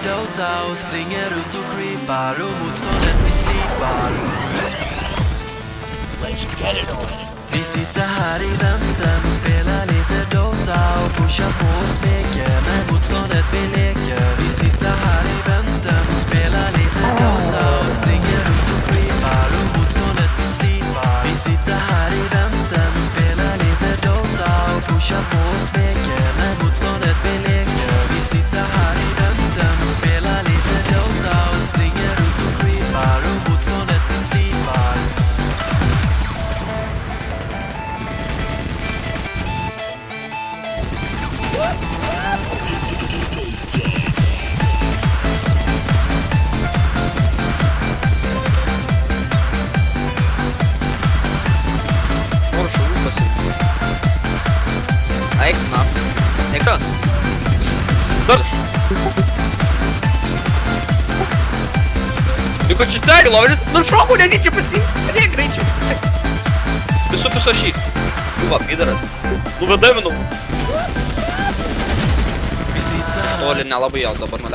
Dota och springer runt och creepar och motståndet vi slipar. Vi sitter här i väntan och spelar lite Dota och pushar på och smeker med motståndet vi leker. Vi sitter här i väntan och spelar lite Dota och springer runt och creepar och motståndet vi slipar. Vi sitter här i väntan och spelar lite Dota och pushar på och smeker med motståndet vi leker. Vi sitter här i väntan och spelar lite Dota och springer runt och creepar och motståndet vi slipar. Можешь выпасить. А их на. Экран. Ficou titânio, Lawrence. No jogo, né? Tipo assim. Cadê a grande? Pessoa X. Luva, pidaras. Luva dama, não. Что ли, на лобы я, добро.